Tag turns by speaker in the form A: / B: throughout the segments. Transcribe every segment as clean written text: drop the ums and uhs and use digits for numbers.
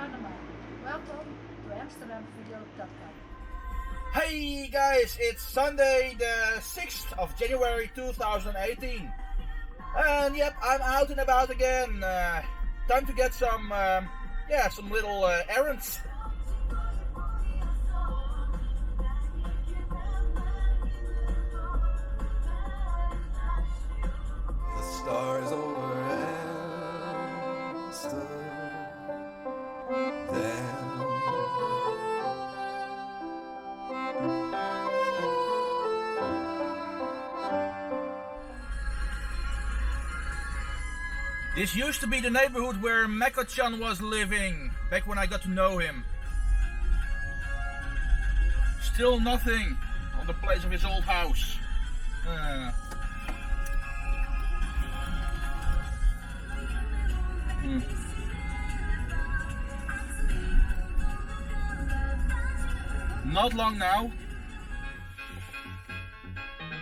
A: Panama. Welcome to AmsterdamVideo.com.
B: Hey guys, it's Sunday the 6th of January 2018. And yep, I'm out and about again. Time to get some little errands.
C: The stars over Amsterdam.
B: This used to be the neighborhood where Meko-chan was living, back when I got to know him. Still nothing on the place of his old house. Not long now.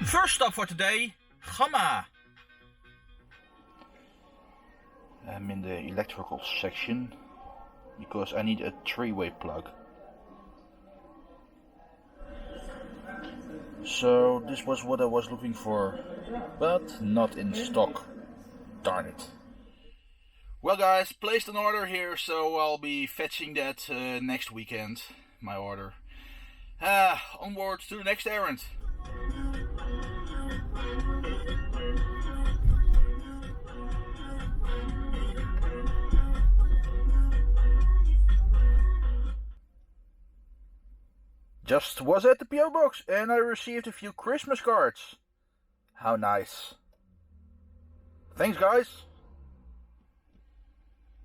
B: First stop for today, Gamma. I'm in the electrical section because I need a three-way plug. So this was what I was looking for, but not in stock. Darn it. Well guys, placed an order here, so I'll be fetching that next weekend, my order. Onward to the next errand. Just was at the PO box and I received a few Christmas cards. How nice. Thanks guys.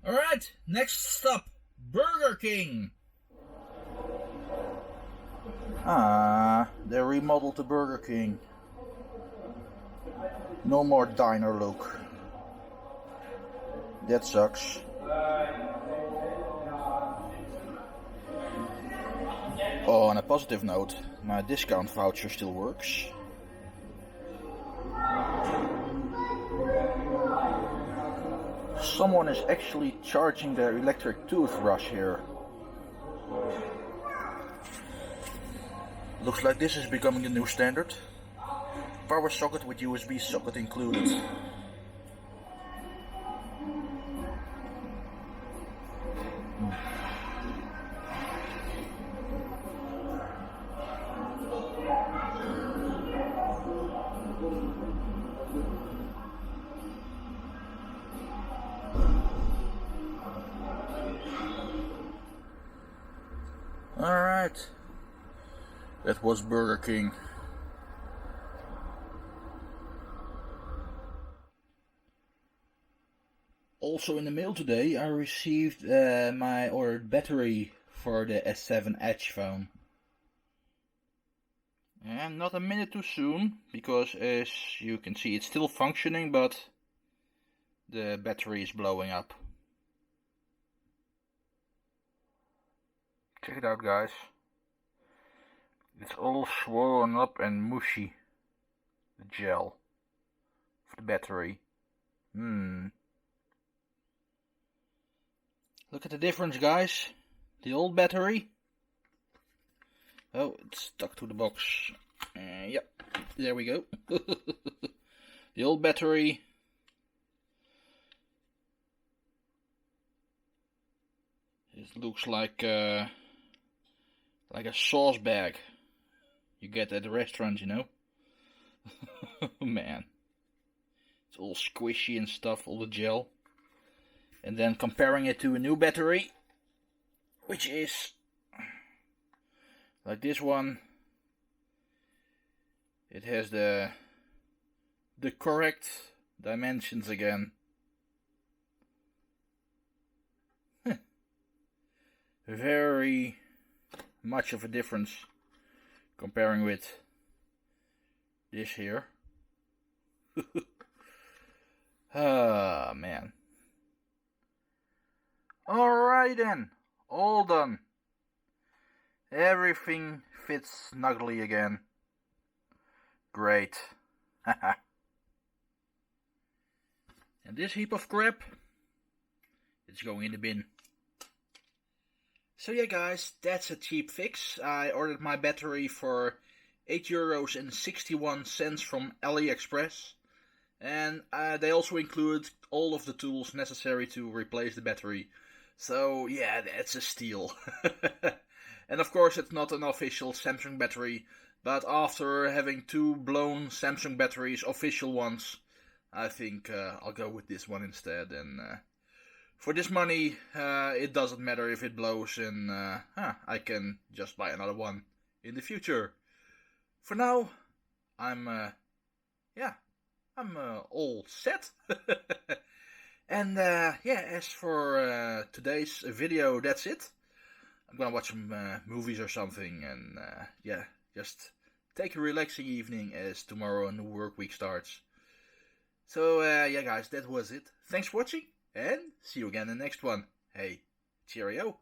B: Alright, next stop, Burger King. They remodeled the Burger King. No more diner look. That sucks. Oh, on a positive note, my discount voucher still works. Someone is actually charging their electric toothbrush here. Looks like this is becoming the new standard. Power socket with USB socket included. Alright, that was Burger King. Also in the mail today I received my ordered battery for the S7 Edge phone. And not a minute too soon, because as you can see it's still functioning, but the battery is blowing up. Check it out guys. It's all swollen up and mushy. The gel of the battery. Look at the difference guys. The old battery. Oh, it's stuck to the box. Yep, there we go. The old battery. It looks like a sauce bag you get at the restaurant, you know. Man, it's all squishy and stuff, all the gel. And then comparing it to a new battery, which is like this one. It has the correct dimensions again. Very much of a difference comparing with this here. Ah, man. Alright then, all done. Everything fits snugly again. Great. And this heap of crap, it's going in the bin. So yeah guys, that's a cheap fix. I ordered my battery for €8.61 from AliExpress. And they also include all of the tools necessary to replace the battery. So yeah, that's a steal. And of course it's not an official Samsung battery, but after having two blown Samsung batteries, official ones, I think I'll go with this one instead. And for this money, it doesn't matter if it blows, and I can just buy another one in the future. For now, I'm all set. And as for today's video, that's it. I'm gonna watch some movies or something, and just take a relaxing evening as tomorrow a new work week starts. So guys, that was it. Thanks for watching, and see you again in the next one. Hey, cheerio.